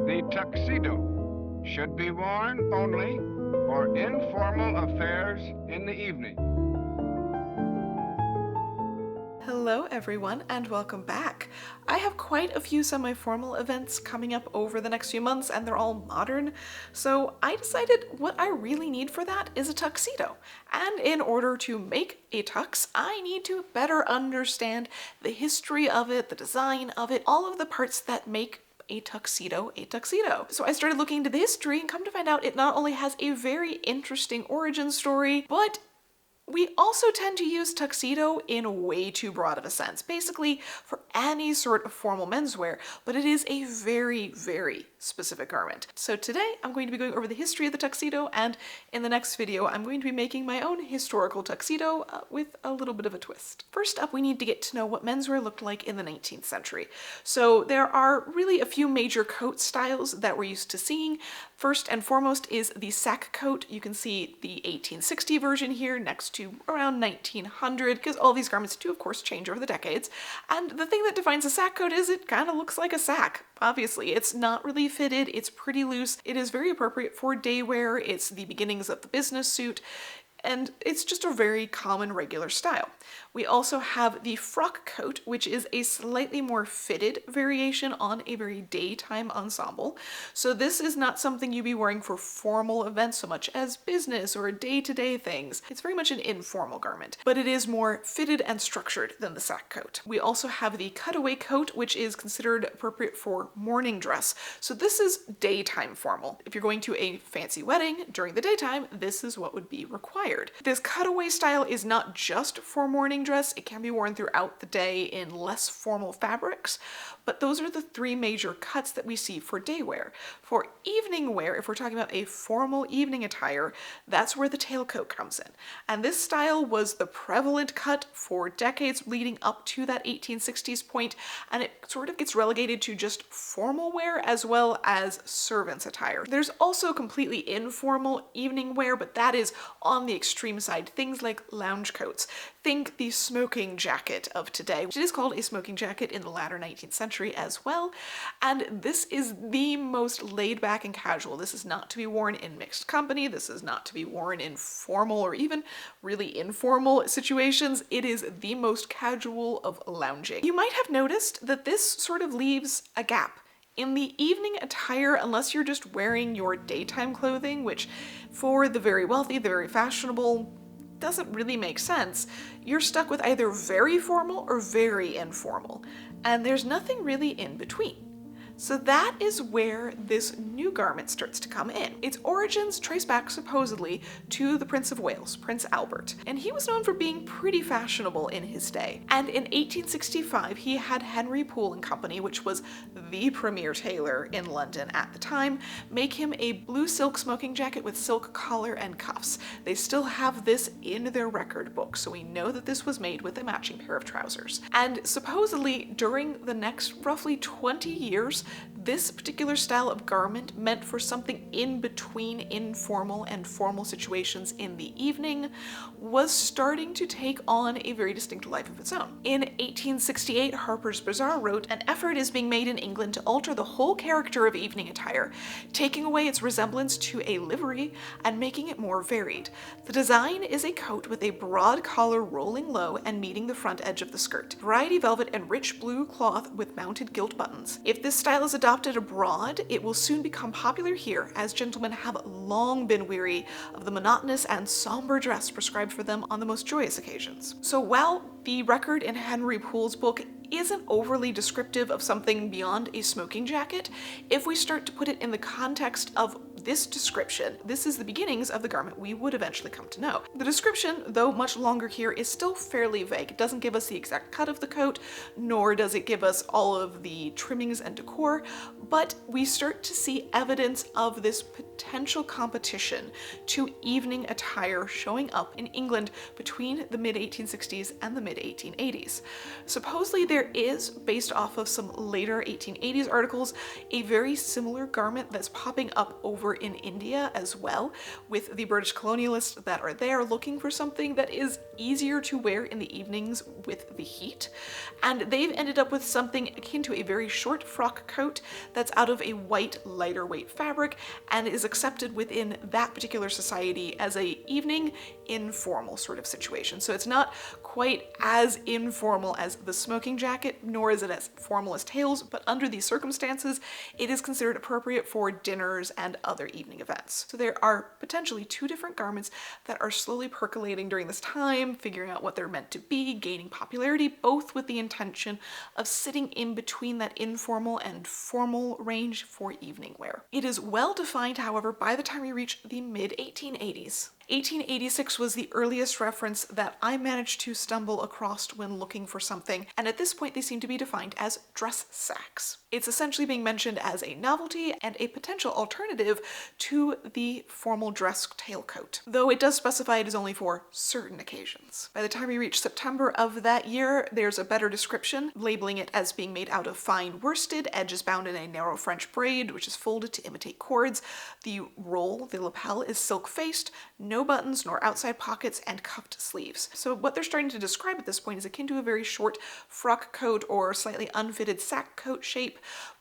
The tuxedo should be worn only for informal affairs in the evening. Hello everyone and welcome back. I have quite a few semi-formal events coming up over the next few months and they're all modern, so I decided what I really need for that is a tuxedo. And in order to make a tux, I need to better understand the history of it, the design of it, all of the parts that make a tuxedo a tuxedo. So I started looking into the history and come to find out it not only has a very interesting origin story, but we also tend to use tuxedo in way too broad of a sense, basically for any sort of formal menswear, but it is a very, very specific garment. So today I'm going to be going over the history of the tuxedo, and in the next video I'm going to be making my own historical tuxedo with a little bit of a twist. First up, we need to get to know what menswear looked like in the 19th century. So there are really a few major coat styles that we're used to seeing. First and foremost is the sack coat. You can see the 1860 version here next to around 1900, because all these garments do of course change over the decades. And the thing that defines a sack coat is it kind of looks like a sack. Obviously, it's not really fitted, it's pretty loose, it is very appropriate for day wear, it's the beginnings of the business suit, and it's just a very common regular style. We also have the frock coat, which is a slightly more fitted variation on a very daytime ensemble. So this is not something you'd be wearing for formal events so much as business or day-to-day things. It's very much an informal garment, but it is more fitted and structured than the sack coat. We also have the cutaway coat, which is considered appropriate for morning dress. So this is daytime formal. If you're going to a fancy wedding during the daytime, this is what would be required. This cutaway style is not just for morning dress, it can be worn throughout the day in less formal fabrics, but those are the three major cuts that we see for day wear. For evening wear, if we're talking about a formal evening attire, that's where the tailcoat comes in. And this style was the prevalent cut for decades leading up to that 1860s point, and it sort of gets relegated to just formal wear as well as servants' attire. There's also completely informal evening wear, but that is on the extreme side. Things like lounge coats. Think the smoking jacket of today, which is called a smoking jacket in the latter 19th century as well. And this is the most laid back and casual. This is not to be worn in mixed company. This is not to be worn in formal or even really informal situations. It is the most casual of lounging. You might have noticed that this sort of leaves a gap. In the evening attire, unless you're just wearing your daytime clothing, which for the very wealthy, the very fashionable, doesn't really make sense, you're stuck with either very formal or very informal, and there's nothing really in between. So that is where this new garment starts to come in. Its origins trace back supposedly to the Prince of Wales, Prince Albert, and he was known for being pretty fashionable in his day. And in 1865 he had Henry Poole and Company, which was the premier tailor in London at the time, make him a blue silk smoking jacket with silk collar and cuffs. They still have this in their record book, so we know that this was made with a matching pair of trousers. And supposedly during the next roughly 20 years, this particular style of garment meant for something in between informal and formal situations in the evening was starting to take on a very distinct life of its own. In 1868, Harper's Bazaar wrote, "An effort is being made in England to alter the whole character of evening attire, taking away its resemblance to a livery and making it more varied. The design is a coat with a broad collar rolling low and meeting the front edge of the skirt. Variety velvet and rich blue cloth with mounted gilt buttons. If this style is adopted abroad, it will soon become popular here, as gentlemen have long been weary of the monotonous and somber dress prescribed for them on the most joyous occasions." So while the record in Henry Poole's book isn't overly descriptive of something beyond a smoking jacket, if we start to put it in the context of this description, this is the beginnings of the garment we would eventually come to know. The description, though much longer here, is still fairly vague. It doesn't give us the exact cut of the coat, nor does it give us all of the trimmings and decor, but we start to see evidence of this potential competition to evening attire showing up in England between the mid-1860s and the mid-1880s. Supposedly there is, based off of some later 1880s articles, a very similar garment that's popping up over in India as well, with the British colonialists that are there looking for something that is easier to wear in the evenings with the heat. And they've ended up with something akin to a very short frock coat that's out of a white, lighter weight fabric and is accepted within that particular society as a evening informal sort of situation. So it's not quite as informal as the smoking jacket, nor is it as formal as tails, but under these circumstances, it is considered appropriate for dinners and other evening events. So there are potentially two different garments that are slowly percolating during this time, figuring out what they're meant to be, gaining popularity, both with the intention of sitting in between that informal and formal range for evening wear. It is well defined, however, by the time we reach the mid-1880s. 1886 was the earliest reference that I managed to stumble across when looking for something, and at this point they seem to be defined as dress sacks. It's essentially being mentioned as a novelty and a potential alternative to the formal dress tailcoat, though it does specify it is only for certain occasions. By the time we reach September of that year, there's a better description, labeling it as being made out of fine worsted, edges bound in a narrow French braid, which is folded to imitate cords. The roll, the lapel, is silk-faced, no buttons nor outside pockets, and cuffed sleeves. So what they're starting to describe at this point is akin to a very short frock coat or slightly unfitted sack coat shape,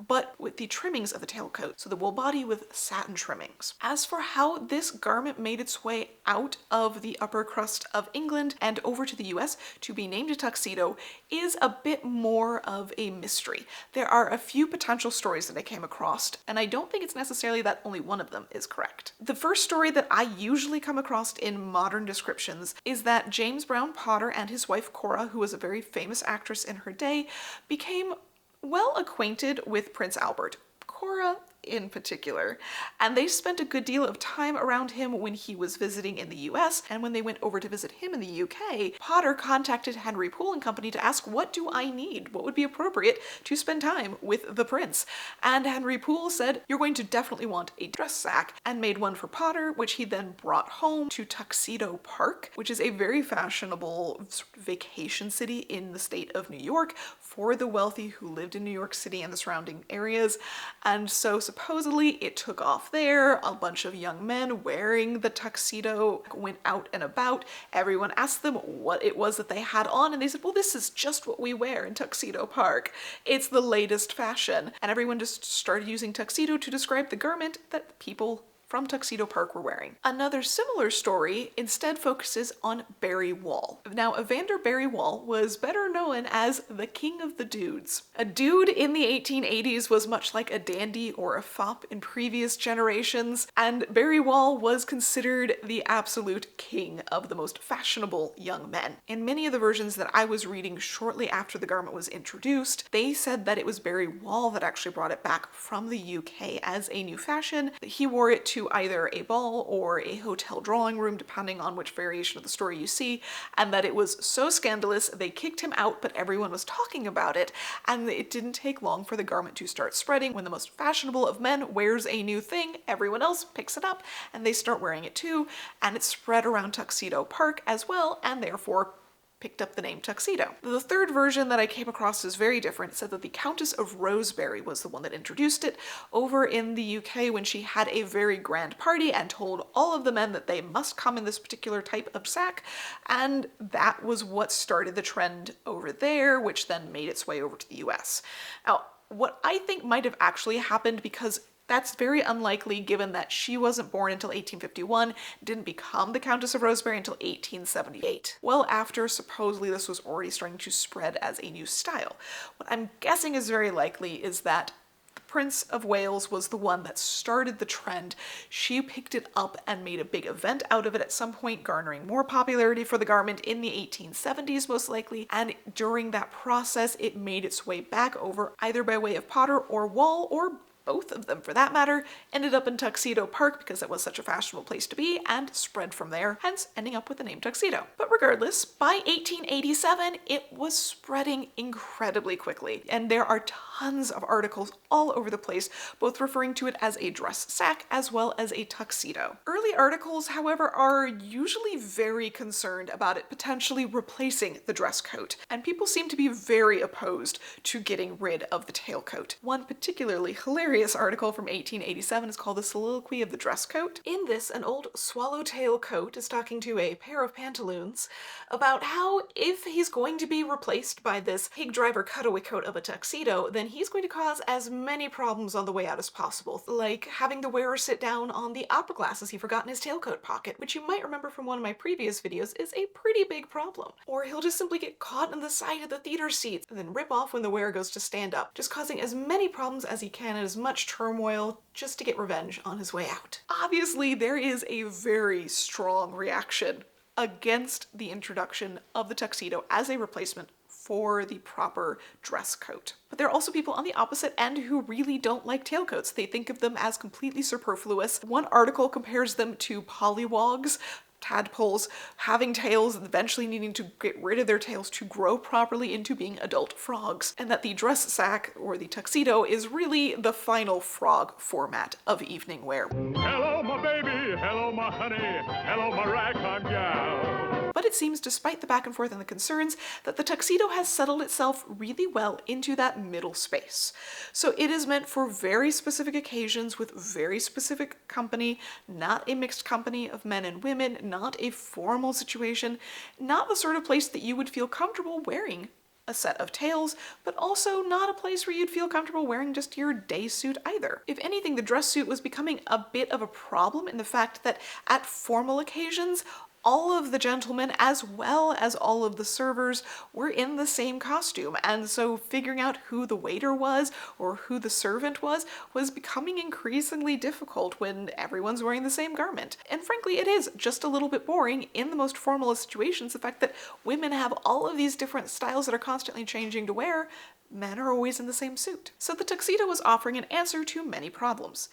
but with the trimmings of the tailcoat, so the wool body with satin trimmings. As for how this garment made its way out of the upper crust of England and over to the US to be named a tuxedo is a bit more of a mystery. There are a few potential stories that I came across, and I don't think it's necessarily that only one of them is correct. The first story that I usually come across in modern descriptions is that James Brown Potter and his wife Cora, who was a very famous actress in her day, became well acquainted with Prince Albert. Cora in particular, and they spent a good deal of time around him when he was visiting in the US, and when they went over to visit him in the UK, Potter contacted Henry Poole and Company to ask, what do I need? What would be appropriate to spend time with the prince? And Henry Poole said, you're going to definitely want a dress sack, and made one for Potter, which he then brought home to Tuxedo Park, which is a very fashionable vacation city in the state of New York for the wealthy who lived in New York City and the surrounding areas. And so supposedly it took off there. A bunch of young men wearing the tuxedo went out and about. Everyone asked them what it was that they had on, and they said, well, this is just what we wear in Tuxedo Park. It's the latest fashion. And everyone just started using tuxedo to describe the garment that people from Tuxedo Park were wearing. Another similar story instead focuses on Barry Wall. Now, Evander Barry Wall was better known as the King of the Dudes. A dude in the 1880s was much like a dandy or a fop in previous generations, and Barry Wall was considered the absolute king of the most fashionable young men. In many of the versions that I was reading shortly after the garment was introduced, they said that it was Barry Wall that actually brought it back from the UK as a new fashion. He wore it to either a ball or a hotel drawing room, depending on which variation of the story you see, and that it was so scandalous they kicked him out, but everyone was talking about it, and it didn't take long for the garment to start spreading. When the most fashionable of men wears a new thing, everyone else picks it up and they start wearing it too, and it spread around Tuxedo Park as well, and therefore picked up the name Tuxedo. The third version that I came across is very different. It said that the Countess of Rosebery was the one that introduced it over in the UK when she had a very grand party and told all of the men that they must come in this particular type of sack, and that was what started the trend over there, which then made its way over to the US. Now, what I think might have actually happened, because that's very unlikely given that she wasn't born until 1851, didn't become the Countess of Rosebery until 1878. Well, after supposedly this was already starting to spread as a new style. What I'm guessing is very likely is that the Prince of Wales was the one that started the trend. She picked it up and made a big event out of it at some point, garnering more popularity for the garment in the 1870s most likely, and during that process it made its way back over either by way of Potter or Wall, or both of them for that matter, ended up in Tuxedo Park because it was such a fashionable place to be, and spread from there, hence ending up with the name Tuxedo. But regardless, by 1887, it was spreading incredibly quickly, and there are tons of articles all over the place, both referring to it as a dress sack as well as a tuxedo. Early articles, however, are usually very concerned about it potentially replacing the dress coat, and people seem to be very opposed to getting rid of the tailcoat. One particularly hilarious hilarious article from 1887 is called The Soliloquy of the Dress Coat. In this, an old swallowtail coat is talking to a pair of pantaloons about how if he's going to be replaced by this pig driver cutaway coat of a tuxedo, then he's going to cause as many problems on the way out as possible, like having the wearer sit down on the opera glasses he forgot in his tailcoat pocket, which you might remember from one of my previous videos is a pretty big problem. Or he'll just simply get caught on the side of the theater seats and then rip off when the wearer goes to stand up, just causing as many problems as he can and as much turmoil just to get revenge on his way out. Obviously, there is a very strong reaction against the introduction of the tuxedo as a replacement for the proper dress coat. But there are also people on the opposite end who really don't like tailcoats. They think of them as completely superfluous. One article compares them to pollywogs, tadpoles having tails and eventually needing to get rid of their tails to grow properly into being adult frogs, and that the dress sack or the tuxedo is really the final frog format of evening wear. Hello, my baby. Hello, my honey. Hello, my ragtime gal. But it seems, despite the back and forth and the concerns, that the tuxedo has settled itself really well into that middle space. So it is meant for very specific occasions with very specific company, not a mixed company of men and women, not a formal situation, not the sort of place that you would feel comfortable wearing a set of tails, but also not a place where you'd feel comfortable wearing just your day suit either. If anything, the dress suit was becoming a bit of a problem in the fact that at formal occasions, all of the gentlemen, as well as all of the servers, were in the same costume, and so figuring out who the waiter was or who the servant was becoming increasingly difficult when everyone's wearing the same garment. And frankly, it is just a little bit boring in the most formal of situations, the fact that women have all of these different styles that are constantly changing to wear. Men are always in the same suit. So the tuxedo was offering an answer to many problems.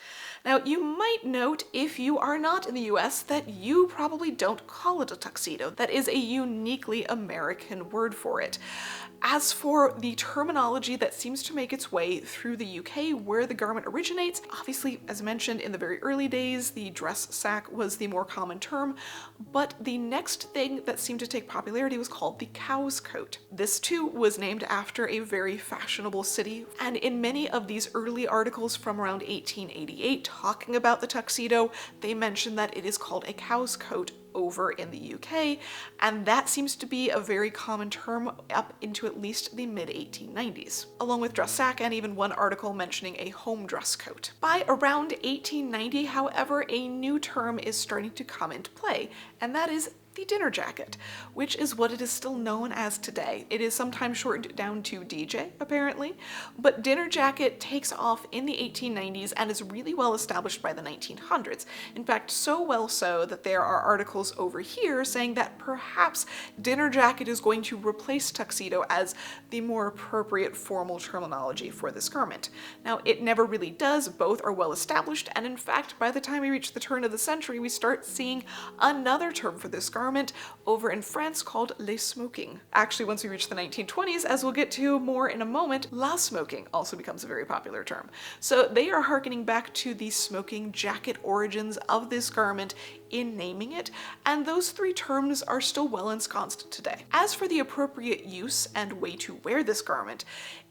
Now, you might note, if you are not in the US, that you probably don't call it a tuxedo. That is a uniquely American word for it. As for the terminology that seems to make its way through the UK, where the garment originates, obviously, as mentioned in the very early days, the dress sack was the more common term, but the next thing that seemed to take popularity was called the cow's coat. This too was named after a very fashionable city, and in many of these early articles from around 1888 talking about the tuxedo, they mention that it is called a cow's coat over in the UK, and that seems to be a very common term up into at least the mid-1890s, along with dress sack and even one article mentioning a home dress coat. By around 1890, however, a new term is starting to come into play, and that is the dinner jacket, which is what it is still known as today. It is sometimes shortened down to DJ, apparently, but dinner jacket takes off in the 1890s and is really well established by the 1900s. In fact, so well so that there are articles over here saying that perhaps dinner jacket is going to replace tuxedo as the more appropriate formal terminology for this garment. Now, it never really does. Both are well established, and in fact, by the time we reach the turn of the century, we start seeing another term for this garment over in France called le smoking. Actually, once we reach the 1920s, as we'll get to more in a moment, la smoking also becomes a very popular term. So they are harkening back to the smoking jacket origins of this garment in naming it, and those three terms are still well ensconced today. As for the appropriate use and way to wear this garment,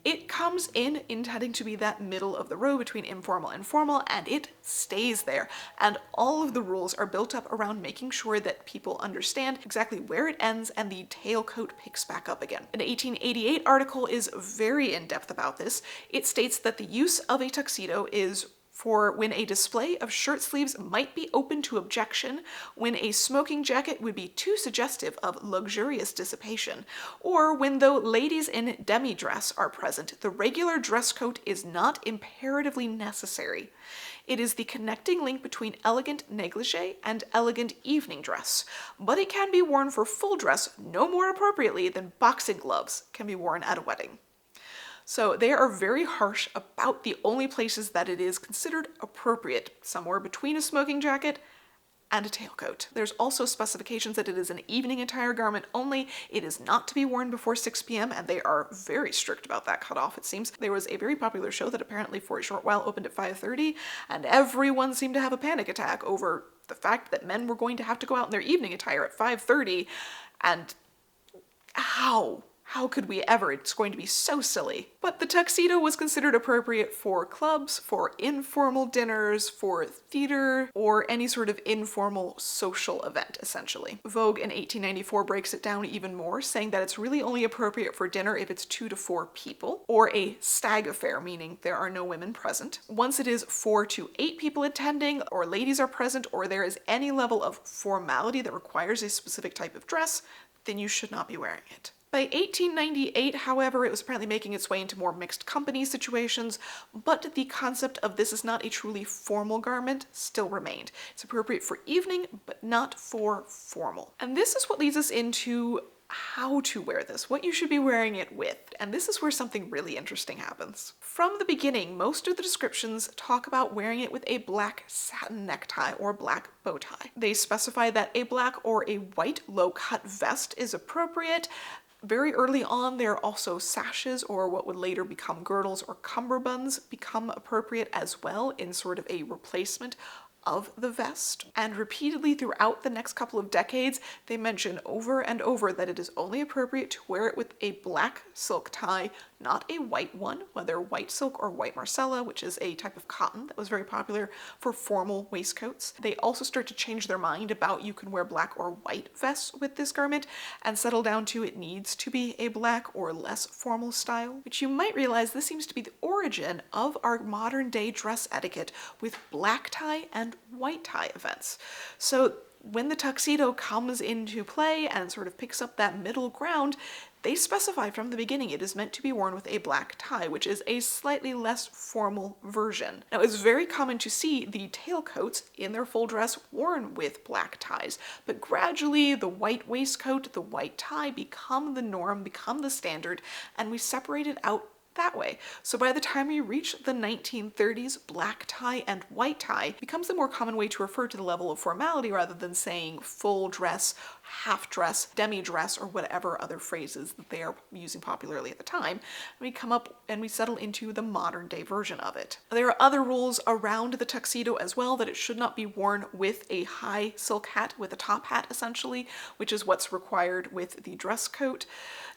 it comes in intending to be that middle of the road between informal and formal, and it stays there. And all of the rules are built up around making sure that people understand exactly where it ends and the tailcoat picks back up again. An 1888 article is very in-depth about this. It states that the use of a tuxedo is for when a display of shirt sleeves might be open to objection, when a smoking jacket would be too suggestive of luxurious dissipation, or when, though ladies in demi-dress are present, the regular dress coat is not imperatively necessary. It is the connecting link between elegant negligee and elegant evening dress, but it can be worn for full dress no more appropriately than boxing gloves can be worn at a wedding. So they are very harsh about the only places that it is considered appropriate, somewhere between a smoking jacket and a tailcoat. There's also specifications that it is an evening attire garment only. It is not to be worn before 6 p.m. and they are very strict about that cutoff, it seems. There was a very popular show that apparently for a short while opened at 5:30, and everyone seemed to have a panic attack over the fact that men were going to have to go out in their evening attire at 5:30, and how How could we ever? It's going to be so silly. But the tuxedo was considered appropriate for clubs, for informal dinners, for theater, or any sort of informal social event, essentially. Vogue in 1894 breaks it down even more, saying that it's really only appropriate for dinner if it's 2 to 4 people, or a stag affair, meaning there are no women present. Once it is 4 to 8 people attending, or ladies are present, or there is any level of formality that requires a specific type of dress, then you should not be wearing it. By 1898, however, it was apparently making its way into more mixed company situations, but the concept of this is not a truly formal garment still remained. It's appropriate for evening, but not for formal. And this is what leads us into how to wear this, what you should be wearing it with. And this is where something really interesting happens. From the beginning, most of the descriptions talk about wearing it with a black satin necktie or black bow tie. They specify that a black or a white low-cut vest is appropriate. Very early on, there are also sashes, or what would later become girdles or cummerbunds, become appropriate as well in sort of a replacement of the vest. And repeatedly throughout the next couple of decades, they mention over and over that it is only appropriate to wear it with a black silk tie, not a white one, whether white silk or white marcella, which is a type of cotton that was very popular for formal waistcoats. They also start to change their mind about you can wear black or white vests with this garment and settle down to it needs to be a black or less formal style, which you might realize this seems to be the origin of our modern day dress etiquette with black tie and white tie events. So when the tuxedo comes into play and sort of picks up that middle ground, they specify from the beginning it is meant to be worn with a black tie, which is a slightly less formal version. Now, it's very common to see the tailcoats in their full dress worn with black ties, but gradually the white waistcoat, the white tie become the norm, become the standard, and we separate it out that way. So by the time we reach the 1930s, black tie and white tie becomes the more common way to refer to the level of formality rather than saying full dress, half dress, demi-dress, or whatever other phrases that they are using popularly at the time. We come up and we settle into the modern day version of it. There are other rules around the tuxedo as well, that it should not be worn with a high silk hat, with a top hat essentially, which is what's required with the dress coat.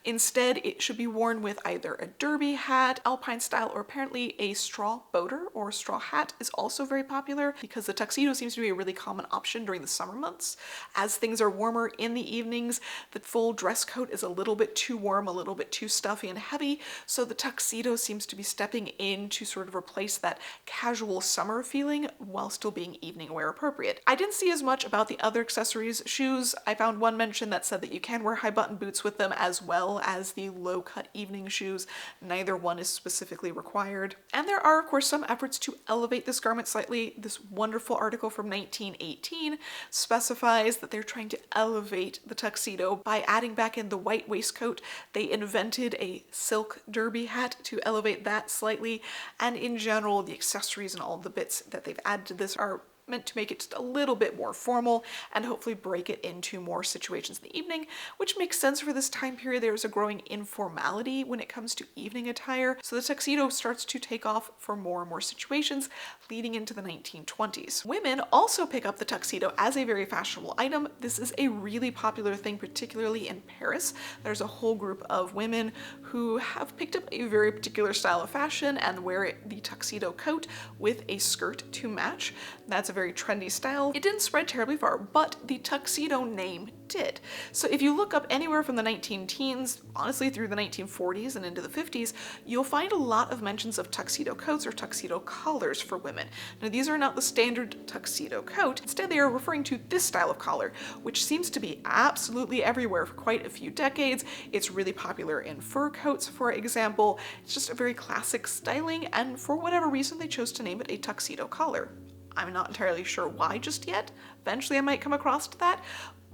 Instead, it should be worn with either a derby hat, alpine style, or apparently a straw boater or straw hat is also very popular because the tuxedo seems to be a really common option during the summer months. As things are warmer in the evenings, the full dress coat is a little bit too warm, a little bit too stuffy and heavy, so the tuxedo seems to be stepping in to sort of replace that casual summer feeling while still being evening wear appropriate. I didn't see as much about the other accessories. Shoes, I found one mention that said that you can wear high button boots with them as well as the low cut evening shoes. Neither one is specifically required. And there are of course some efforts to elevate this garment slightly. This wonderful article from 1918 specifies that they're trying to elevate the tuxedo by adding back in the white waistcoat. They invented a silk derby hat to elevate that slightly, and in general the accessories and all the bits that they've added to this are meant to make it just a little bit more formal and hopefully break it into more situations in the evening, which makes sense for this time period. There's a growing informality when it comes to evening attire, so the tuxedo starts to take off for more and more situations leading into the 1920s. Women also pick up the tuxedo as a very fashionable item. This is a really popular thing, particularly in Paris. There's a whole group of women who have picked up a very particular style of fashion and wear the tuxedo coat with a skirt to match. That's a very trendy style. It didn't spread terribly far, but the tuxedo name did. So if you look up anywhere from the 19-teens, honestly through the 1940s and into the 50s, you'll find a lot of mentions of tuxedo coats or tuxedo collars for women. Now these are not the standard tuxedo coat. Instead, they are referring to this style of collar, which seems to be absolutely everywhere for quite a few decades. It's really popular in fur coats, for example. It's just a very classic styling, and for whatever reason, they chose to name it a tuxedo collar. I'm not entirely sure why just yet. Eventually I might come across to that,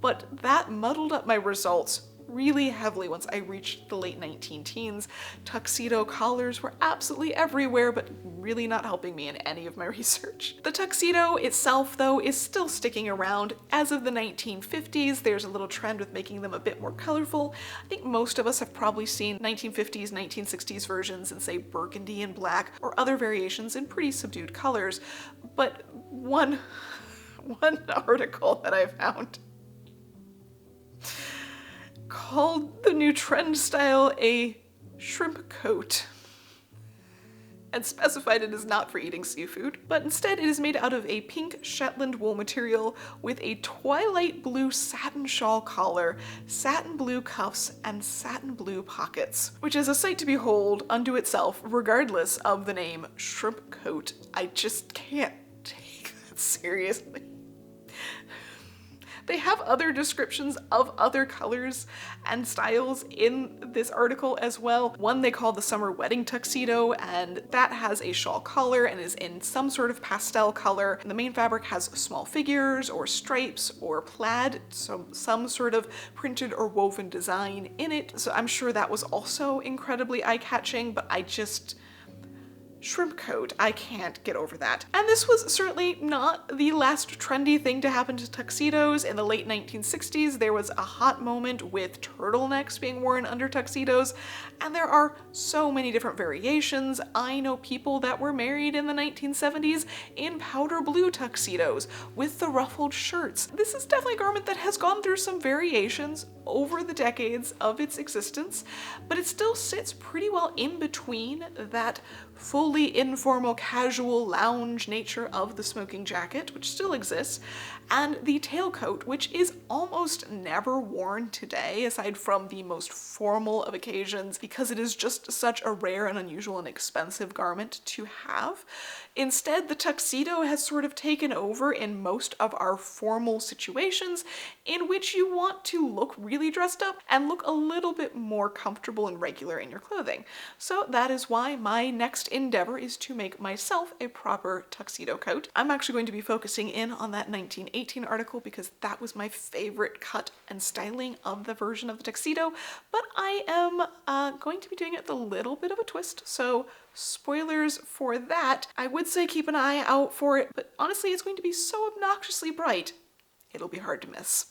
but that muddled up my results really heavily once I reached the late 19-teens. Tuxedo collars were absolutely everywhere, but really not helping me in any of my research. The tuxedo itself, though, is still sticking around. As of the 1950s, there's a little trend with making them a bit more colorful. I think most of us have probably seen 1950s, 1960s versions in, say, burgundy and black, or other variations in pretty subdued colors. But one article that I found called the new trend style a shrimp coat, and specified it is not for eating seafood, but instead it is made out of a pink Shetland wool material with a twilight blue satin shawl collar, satin blue cuffs, and satin blue pockets, which is a sight to behold unto itself, regardless of the name shrimp coat. I just can't take that seriously. They have other descriptions of other colors and styles in this article as well. One they call the summer wedding tuxedo, and that has a shawl collar and is in some sort of pastel color. And the main fabric has small figures or stripes or plaid, so some sort of printed or woven design in it. So I'm sure that was also incredibly eye-catching, but shrimp coat, I can't get over that. And this was certainly not the last trendy thing to happen to tuxedos. In the late 1960s, there was a hot moment with turtlenecks being worn under tuxedos, and there are so many different variations. I know people that were married in the 1970s in powder blue tuxedos with the ruffled shirts. This is definitely a garment that has gone through some variations over the decades of its existence, but it still sits pretty well in between that fully informal, casual lounge nature of the smoking jacket, which still exists, and the tailcoat, which is almost never worn today, aside from the most formal of occasions, because it is just such a rare and unusual and expensive garment to have. Instead, the tuxedo has sort of taken over in most of our formal situations in which you want to look really dressed up and look a little bit more comfortable and regular in your clothing. So that is why my next endeavor is to make myself a proper tuxedo coat. I'm actually going to be focusing in on that 1918 article because that was my favorite cut and styling of the version of the tuxedo, but I am going to be doing it with a little bit of a twist, so spoilers for that. I would say keep an eye out for it, but honestly it's going to be so obnoxiously bright, it'll be hard to miss.